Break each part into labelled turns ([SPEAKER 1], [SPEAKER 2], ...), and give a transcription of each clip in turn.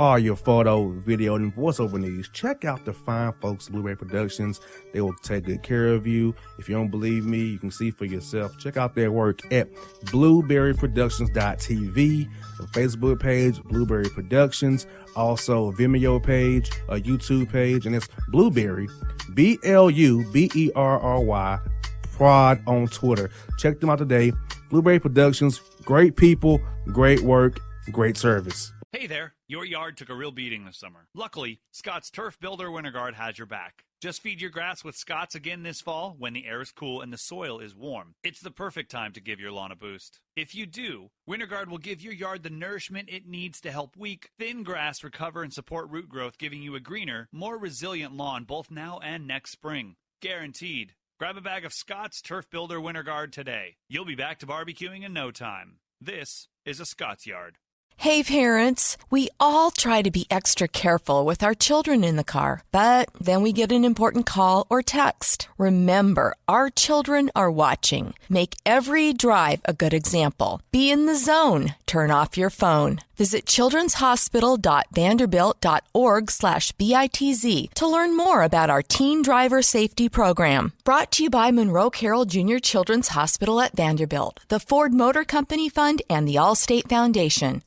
[SPEAKER 1] all your photo, video, and voiceover needs, check out the fine folks at Blueberry Productions. They will take good care of you. If you don't believe me, you can see for yourself. Check out their work at blueberryproductions.tv, the Facebook page, Blueberry Productions, also a Vimeo page, a YouTube page, and it's Blueberry, BLUBERRY, Prod on Twitter. Check them out today. Blueberry Productions, great people, great work, great service.
[SPEAKER 2] Hey there, your yard took a real beating this summer. Luckily, Scott's Turf Builder Winter Guard has your back. Just feed your grass with Scott's again this fall when the air is cool and the soil is warm. It's the perfect time to give your lawn a boost. If you do, Winter Guard will give your yard the nourishment it needs to help weak, thin grass recover and support root growth, giving you a greener, more resilient lawn both now and next spring. Guaranteed. Grab a bag of Scott's Turf Builder Winter Guard today. You'll be back to barbecuing in no time. This is a Scott's Yard.
[SPEAKER 3] Hey parents, we all try to be extra careful with our children in the car, but then we get an important call or text. Remember, our children are watching. Make every drive a good example. Be in the zone. Turn off your phone. Visit childrenshospital.vanderbilt.org/BITZ to learn more about our teen driver safety program. Brought to you by Monroe Carroll Jr. Children's Hospital at Vanderbilt, the Ford Motor Company Fund, and the Allstate Foundation.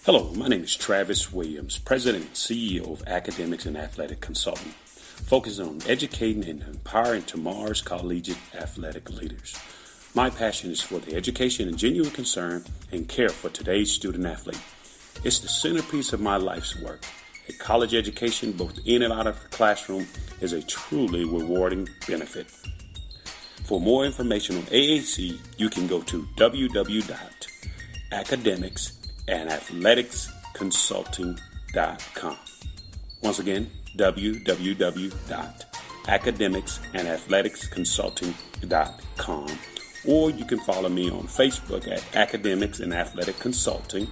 [SPEAKER 4] Hello, my name is Travis Williams, President and CEO of Academics and Athletic Consulting, focusing on educating and empowering tomorrow's collegiate athletic leaders. My passion is for the education and genuine concern and care for today's student athlete. It's the centerpiece of my life's work. A college education, both in and out of the classroom, is a truly rewarding benefit. For more information on AAC, you can go to www.academicsandathleticsconsulting.com. Once again, www.academicsandathleticsconsulting.com. Or you can follow me on Facebook at Academics and Athletic Consulting,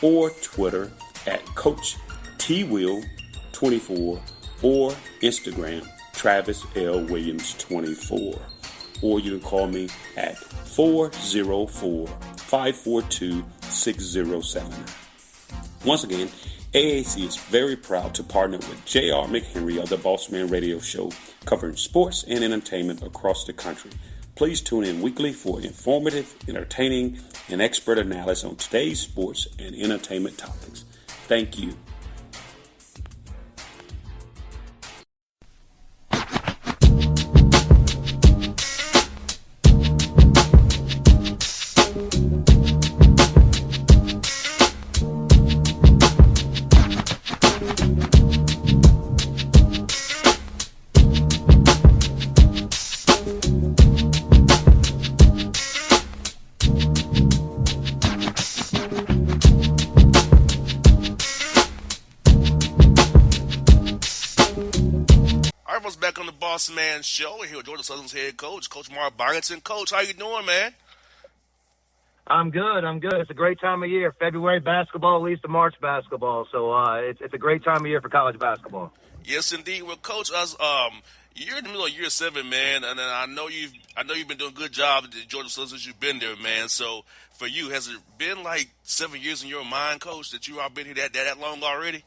[SPEAKER 4] or Twitter at Coach TWill24, or Instagram Travis L. Williams 24. Or you can call me at 404-542-6079. Once again, AAC is very proud to partner with J.R. McHenry of the Bossman Radio Show, covering sports and entertainment across the country. Please tune in weekly for informative, entertaining, and expert analysis on today's sports and entertainment topics. Thank you.
[SPEAKER 5] Back on the Bossman Show. We're here with Georgia Southern's head coach, Coach Mark Byington. Coach, how you doing, man?
[SPEAKER 6] I'm good. It's a great time of year. February basketball leads to March basketball, so it's a great time of year for college basketball.
[SPEAKER 5] Yes, indeed. Well, Coach, you're in the middle of year 7, man, and I know you've been doing a good job at the Georgia Southern since you've been there, man. So for you, has it been like 7 years in your mind, Coach, that you all been here that long already?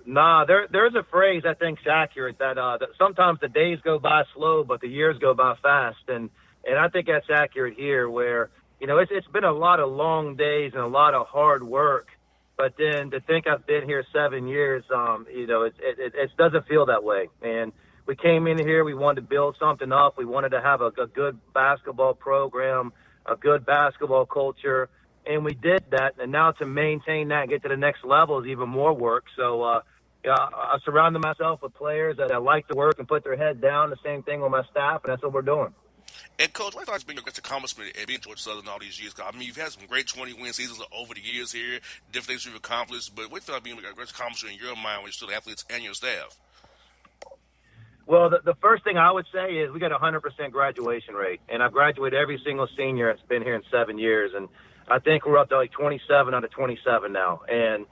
[SPEAKER 6] Nah, there's a phrase I think's accurate that sometimes the days go by slow, but the years go by fast, and I think that's accurate here. Where it's been a lot of long days and a lot of hard work, but then to think I've been here 7 years, it doesn't feel that way. And we came in here, we wanted to build something up, we wanted to have a good basketball program, a good basketball culture, and we did that. And now to maintain that and get to the next level is even more work. So. I surrounded myself with players that like to work and put their head down. The same thing with my staff, and that's what we're doing.
[SPEAKER 5] And, Coach, what has been your greatest accomplishment at being Georgia Southern all these years? I mean, you've had some great 20-win seasons over the years here, different things you've accomplished, but what do you feel like being your greatest accomplishment in your mind when you're still athletes and your staff?
[SPEAKER 6] Well, the first thing I would say is we got a 100% graduation rate, and I've graduated every single senior that's been here in 7 years, and I think we're up to like 27 out of 27 now. And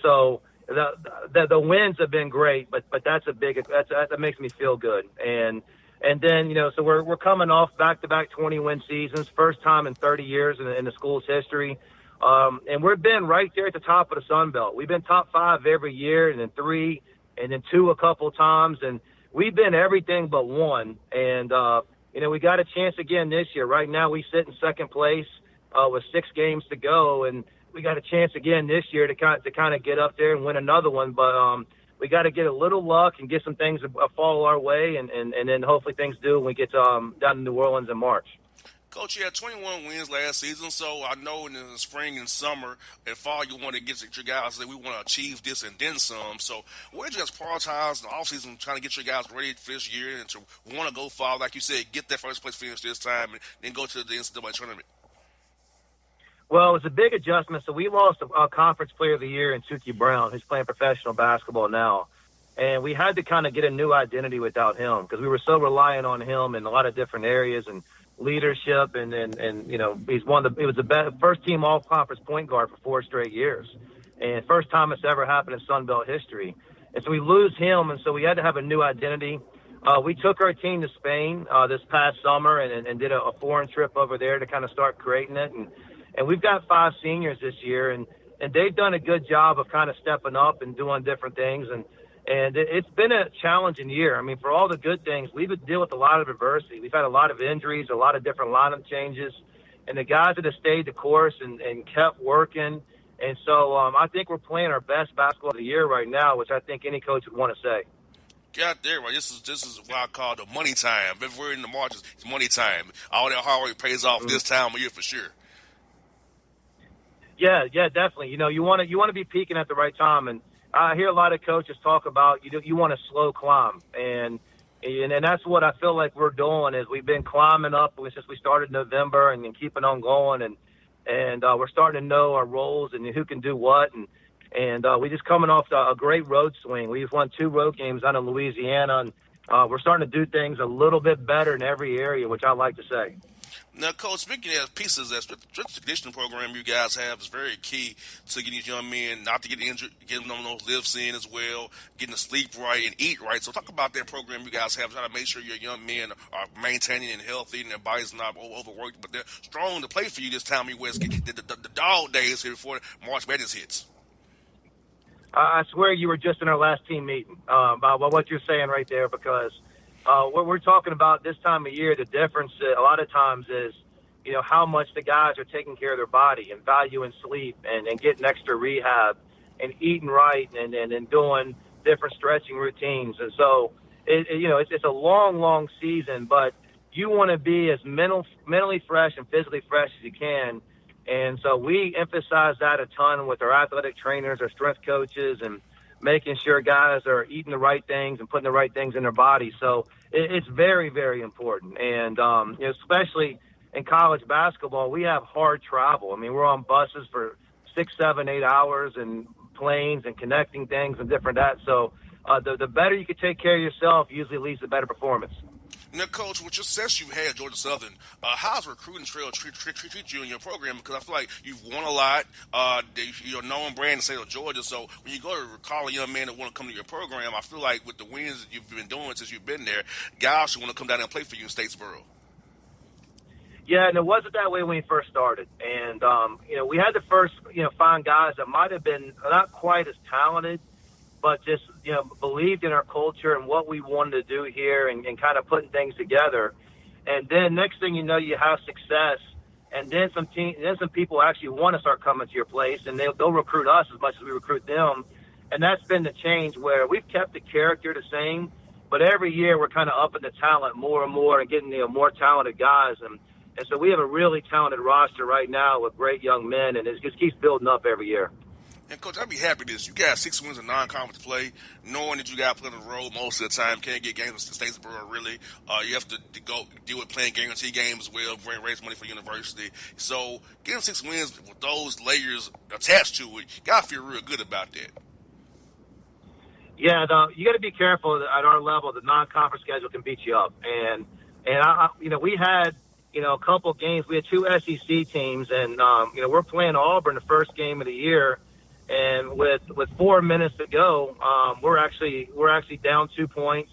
[SPEAKER 6] so the wins have been great, but that makes me feel good. And then, so we're coming off back-to-back 20-win seasons, first time in 30 years in the school's history. And we've been right there at the top of the Sun Belt. We've been top 5 every year, and then 3, and then 2 a couple times, and we've been everything but 1. And we got a chance again this year. Right now, we sit in second place with 6 games to go, and we got a chance again this year to kind of get up there and win another one. But we got to get a little luck and get some things to fall our way, and then hopefully things do when we get down to New Orleans in March.
[SPEAKER 5] Coach, you had 21 wins last season, so I know in the spring and summer and fall you want to get your guys say we want to achieve this and then some. So where did you guys prioritize in the offseason trying to get your guys ready for this year and to want to go far, like you said, get that first place finish this time and then go to the NCAA tournament?
[SPEAKER 6] Well, it was a big adjustment. So we lost a conference player of the year in Tukey Brown, who's playing professional basketball now. And we had to kind of get a new identity without him because we were so reliant on him in a lot of different areas and leadership. And he's he was the first team all-conference point guard for 4 straight years. And first time it's ever happened in Sun Belt history. And so we lose him, and so we had to have a new identity. We took our team to Spain this past summer and did a foreign trip over there to kind of start creating it. And we've got 5 seniors this year, and they've done a good job of kind of stepping up and doing different things. And it's been a challenging year. I mean, for all the good things, we've dealt with a lot of adversity. We've had a lot of injuries, a lot of different lineup changes, and the guys that have stayed the course and kept working. And so I think we're playing our best basketball of the year right now, which I think any coach would want to say.
[SPEAKER 5] God damn right. This is what I call the money time. February in the March is money time. All that hard work pays off this time of year for sure. Yeah,
[SPEAKER 6] definitely. You want to be peaking at the right time, and I hear a lot of coaches talk about you want a slow climb, and that's what I feel like we're doing. Is we've been climbing up since we started November, and then keeping on going, and we're starting to know our roles and who can do what, and we just coming off a great road swing. We just won 2 road games out of Louisiana, and we're starting to do things a little bit better in every area, which I like to say.
[SPEAKER 5] Now, Coach, speaking of pieces, that strength and conditioning program you guys have is very key to getting these young men not to get injured, getting them those lifts in as well, getting to sleep right and eat right. So talk about that program you guys have, trying to make sure your young men are maintaining and healthy and their bodies not overworked, but they're strong to play for you this time of year. The dog days here before March Madness hits.
[SPEAKER 6] I swear you were just in our last team meeting about what you're saying right there, because what we're talking about this time of year, the difference a lot of times is, how much the guys are taking care of their body and valuing sleep and getting extra rehab and eating right and doing different stretching routines. And so, it's a long season, but you want to be as mentally fresh and physically fresh as you can. And so we emphasize that a ton with our athletic trainers, our strength coaches, and making sure guys are eating the right things and putting the right things in their body. So it's very, very important. And, especially in college basketball, we have hard travel. I mean, we're on buses for 6, 7, 8 hours and planes and connecting things and different that. So the better you can take care of yourself usually leads to better performance.
[SPEAKER 5] Now, Coach, with your success you've had at Georgia Southern, how's recruiting trail treat you in your program? Because I feel like you've won a lot. You're a known brand in the state of Georgia. So when you go to call a young man that want to come to your program, I feel like with the wins that you've been doing since you've been there, guys should want to come down there and play for you in Statesboro.
[SPEAKER 6] Yeah, and it wasn't that way when we first started. And, we had to first, find guys that might have been not quite as talented, but just, believed in our culture and what we wanted to do here and kind of putting things together. And then next thing you know, you have success. And then some people actually want to start coming to your place, and they'll recruit us as much as we recruit them. And that's been the change where we've kept the character the same, but every year we're kind of upping the talent more and more and getting more talented guys. And so we have a really talented roster right now with great young men, and it just keeps building up every year.
[SPEAKER 5] And, Coach, I'd be happy with this. You got 6 wins in non-conference play, knowing that you got to play on the road most of the time. Can't get games in Statesboro, really. You have to go deal with playing guarantee games as well, raise money for university. So getting 6 wins with those layers attached to it, you got to feel real good about that.
[SPEAKER 6] Yeah, you got to be careful at our level. The non-conference schedule can beat you up. And we had, a couple games. We had 2 SEC teams, and, we're playing Auburn the first game of the year. And with 4 minutes to go, we're actually down 2 points,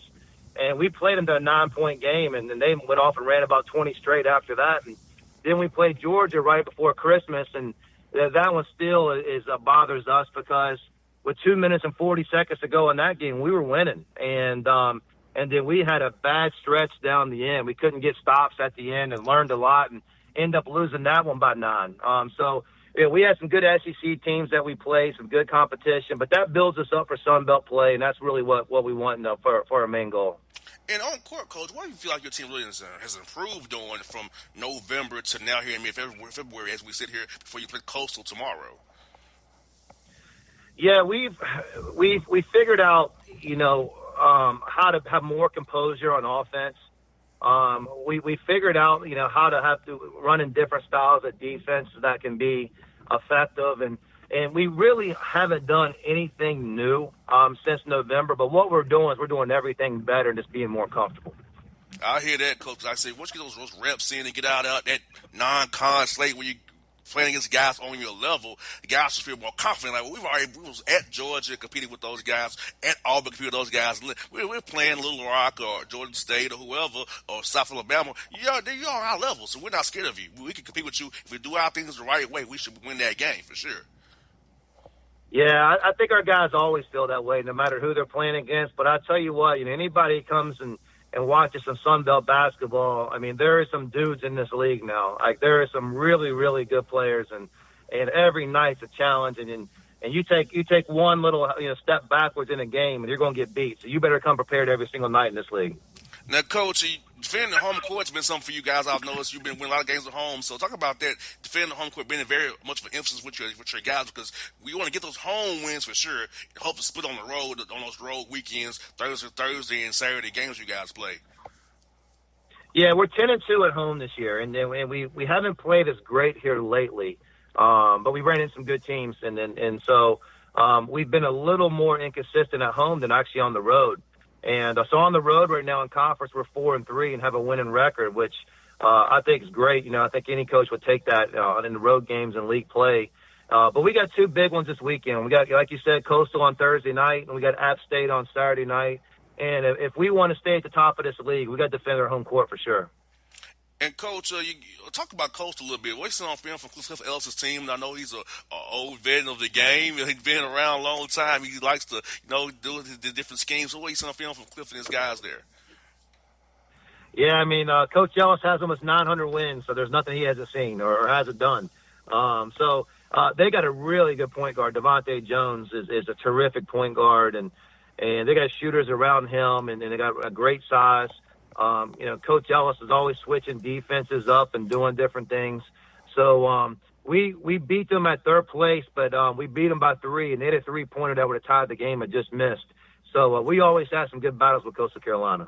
[SPEAKER 6] and we played them to a 9-point game, and then they went off and ran about 20 straight after that. And then we played Georgia right before Christmas, and that one still is bothers us because with 2 minutes and 40 seconds to go in that game, we were winning, and then we had a bad stretch down the end. We couldn't get stops at the end, and learned a lot, and end up losing that one by 9. So yeah, we had some good SEC teams that we played, some good competition, but that builds us up for Sun Belt play, and that's really what we want for our main goal.
[SPEAKER 5] And on court, Coach, what do you feel like your team really has improved on from November to now here in February as we sit here before you play Coastal tomorrow?
[SPEAKER 6] Yeah, we figured out, how to have more composure on offense. We figured out, how to have to run in different styles of defense that can be effective, and we really haven't done anything new since November. But what we're doing is we're doing everything better and just being more comfortable.
[SPEAKER 5] I hear that, Coach. I say, once you get those reps in and get out of that non-con slate where you playing against guys on your level, the guys should feel more confident. Like, we was at Georgia competing with those guys, at Auburn competing with those guys. We're playing Little Rock or Georgia State or whoever, or South Alabama. You're on our level, so we're not scared of you. We can compete with you. If we do our things the right way, we should win that game for sure.
[SPEAKER 6] Yeah, I think our guys always feel that way, no matter who they're playing against. But I tell you what, anybody comes and watches some Sun Belt basketball, I mean, there are some dudes in this league now. Like, there are some really, really good players, and every night's a challenge. And you take one little step backwards in a game, and you're going to get beat. So you better come prepared every single night in this league.
[SPEAKER 5] Now, Coach, defending the home court's been something for you guys. I've noticed you've been winning a lot of games at home. So talk about that, defending the home court being very much of an emphasis with your guys, because we want to get those home wins for sure. Hope to split on the road on those road weekends, Thursday and Saturday games you guys play.
[SPEAKER 6] Yeah, we're 10-2 at home this year, and we haven't played as great here lately, but we ran into some good teams, and so we've been a little more inconsistent at home than actually on the road. And so on the road right now in conference, we're 4-3 and have a winning record, which I think is great. I think any coach would take that in the road games and league play. But we got two big ones this weekend. We got, like you said, Coastal on Thursday night, and we got App State on Saturday night. And if we want to stay at the top of this league, we got to defend our home court for sure.
[SPEAKER 5] And, Coach, you talk about Coastal a little bit. What's on film from Cliff Ellis's team? I know he's an old veteran of the game. He's been around a long time. He likes to, do the different schemes. So what you on film from Cliff and his guys there?
[SPEAKER 6] Yeah, I mean, Coach Ellis has almost 900 wins, so there's nothing he hasn't seen or hasn't done. So they got a really good point guard. Devontae Jones is a terrific point guard, and they got shooters around him, and they got a great size. Coach Ellis is always switching defenses up and doing different things. So we beat them at third place, but we beat them by 3, and they had a 3-pointer that would have tied the game and just missed. So we always have some good battles with Coastal Carolina.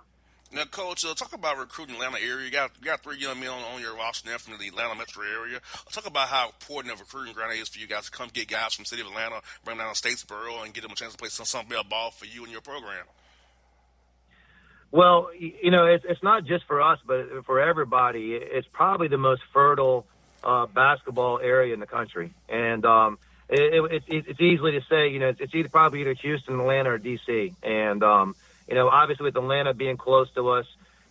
[SPEAKER 5] Now, Coach, talk about recruiting the Atlanta area. You got 3 young men on your roster now from the Atlanta metro area. Talk about how important a recruiting ground is for you guys to come get guys from the city of Atlanta, bring them down to Statesboro, and get them a chance to play some bell ball for you and your program.
[SPEAKER 6] Well, it's not just for us, but for everybody. It's probably the most fertile basketball area in the country, and it's easily to say, it's probably either Houston, Atlanta, or D.C. And obviously with Atlanta being close to us,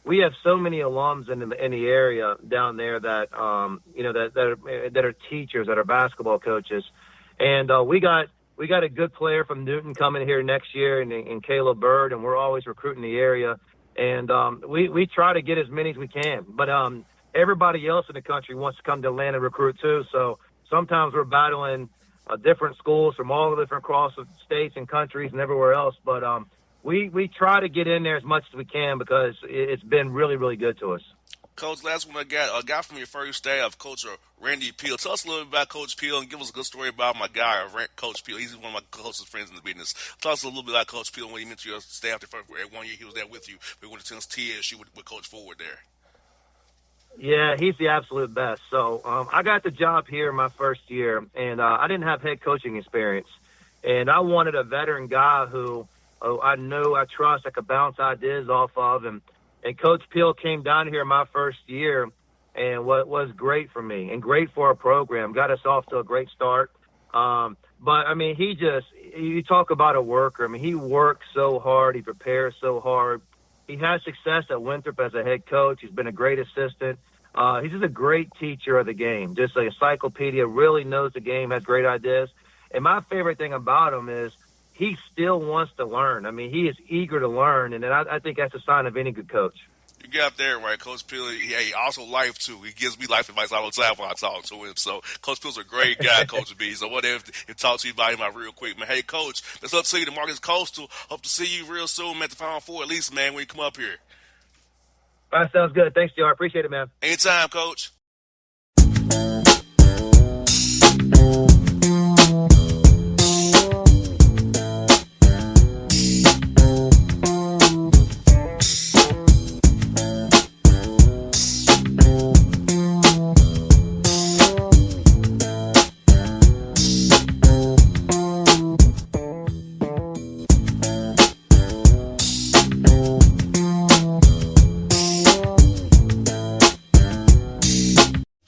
[SPEAKER 6] we have so many alums in the area down there that that are teachers, that are basketball coaches, and we got a good player from Newton coming here next year, and Caleb Bird, and we're always recruiting the area. And we try to get as many as we can. But everybody else in the country wants to come to Atlanta and recruit too. So sometimes we're battling different schools from all the different across the states and countries and everywhere else. But we try to get in there as much as we can because it's been really, really good to us.
[SPEAKER 5] Coach, last one I got, a guy from your first staff, Coach Randy Peel. Tell us a little bit about Coach Peel and give us a good story about my guy, Coach Peel. He's one of my closest friends in the business. Tell us a little bit about Coach Peel when he met your staff. At 1 year he was there with you. We went to TSU with Coach Ford there.
[SPEAKER 6] Yeah, he's the absolute best. So I got the job here my first year, and I didn't have head coaching experience. And I wanted a veteran guy who I knew, I trust, I could bounce ideas off of. And Coach Peel came down here my first year, and what was great for me and great for our program, got us off to a great start. But, I mean, you talk about a worker. I mean, he works so hard. He prepares so hard. He had success at Winthrop as a head coach. He's been a great assistant. He's just a great teacher of the game, just an encyclopedia, really knows the game, has great ideas. And my favorite thing about him is he still wants to learn. I mean, he is eager to learn, and I think that's a sign of any good coach.
[SPEAKER 5] You got there right, Coach Pill. He also life too. He gives me life advice all the time when I talk to him. So Coach Pill's a great guy, Coach B. So what if talk to you about him out real quick, man? Hey, Coach, let's up to you to Marcus Coastal. Hope to see you real soon, man, at the Final Four at least, man, when you come up here.
[SPEAKER 6] All right, sounds good. Thanks, JR. Appreciate it, man.
[SPEAKER 5] Anytime, Coach.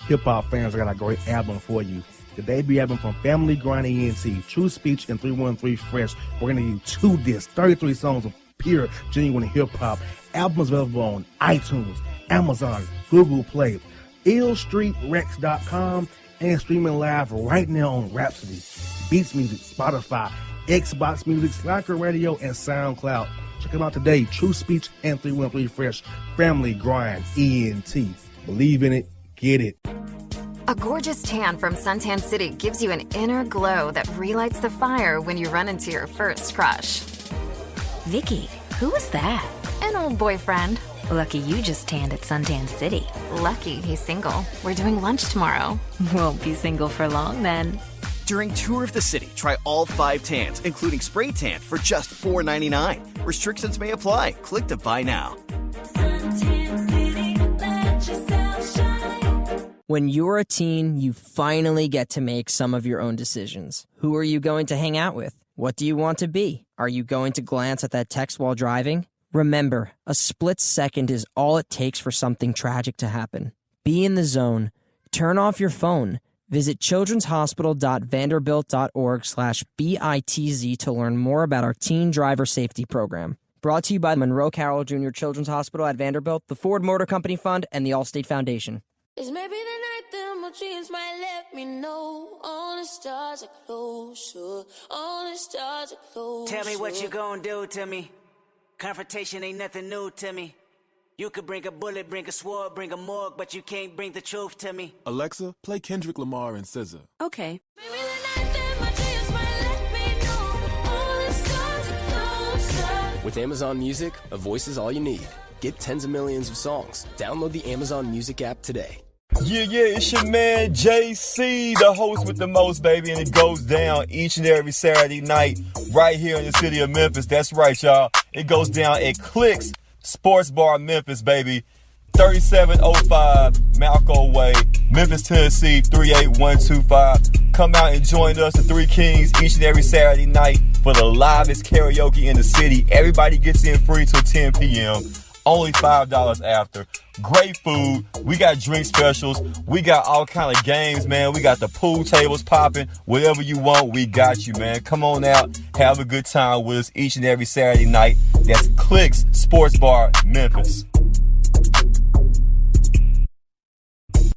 [SPEAKER 1] Hip-hop fans, I got a great album for you. The debut album from Family Grind ENT, True Speech and 313 Fresh. We're going to give you 2 discs, 33 songs of pure, genuine hip-hop. Album is available on iTunes, Amazon, Google Play, illstreetrex.com, and streaming live right now on Rhapsody, Beats Music, Spotify, Xbox Music, Slacker Radio, and SoundCloud. Check them out today. True Speech and 313 Fresh. Family Grind ENT. Believe in it. Get it.
[SPEAKER 7] A gorgeous tan from Suntan City gives you an inner glow that relights the fire when you run into your first crush.
[SPEAKER 8] Vicky, who was that?
[SPEAKER 7] An old boyfriend.
[SPEAKER 8] Lucky you just tanned at Suntan City.
[SPEAKER 7] Lucky he's single. We're doing lunch tomorrow.
[SPEAKER 8] Won't be single for long then.
[SPEAKER 9] During Tour of the City, try all 5 tans, including spray tan, for just $4.99. Restrictions may apply. Click to buy now.
[SPEAKER 10] Suntan City, let yourself shine.
[SPEAKER 11] When you're a teen, you finally get to make some of your own decisions. Who are you going to hang out with? What do you want to be? Are you going to glance at that text while driving? Remember, a split second is all it takes for something tragic to happen. Be in the zone. Turn off your phone. Visit childrenshospital.vanderbilt.org/BITZ to learn more about our teen driver safety program. Brought to you by Monroe Carroll Jr. Children's Hospital at Vanderbilt, the Ford Motor Company Fund, and the Allstate Foundation.
[SPEAKER 10] It's maybe the night that my dreams might let me know. All the stars are closer. All the stars are closer.
[SPEAKER 12] Tell me what you gonna do to me. Confrontation ain't nothing new to me. You could bring a bullet, bring a sword, bring a morgue, but you can't bring the truth to me.
[SPEAKER 13] Alexa, play Kendrick Lamar and SZA.
[SPEAKER 10] Okay. Maybe the night that my dreams might let me know. All the stars are closer.
[SPEAKER 14] With Amazon Music, a voice is all you need. Get tens of millions of songs. Download the Amazon Music app today.
[SPEAKER 15] Yeah, it's your man JC, the host with the most, baby, and it goes down each and every Saturday night right here in the city of Memphis. That's right, y'all. It goes down at Clicks Sports Bar Memphis, baby. 3705 Malco Way, Memphis, Tennessee, 38125. Come out and join us, the Three Kings, each and every Saturday night for the livest karaoke in the city. Everybody gets in free till 10 p.m. Only $5 after. Great food. We got drink specials. We got all kind of games, man. We got the pool tables popping. Whatever you want, we got you, man. Come on out. Have a good time with us each and every Saturday night. That's Clicks Sports Bar, Memphis.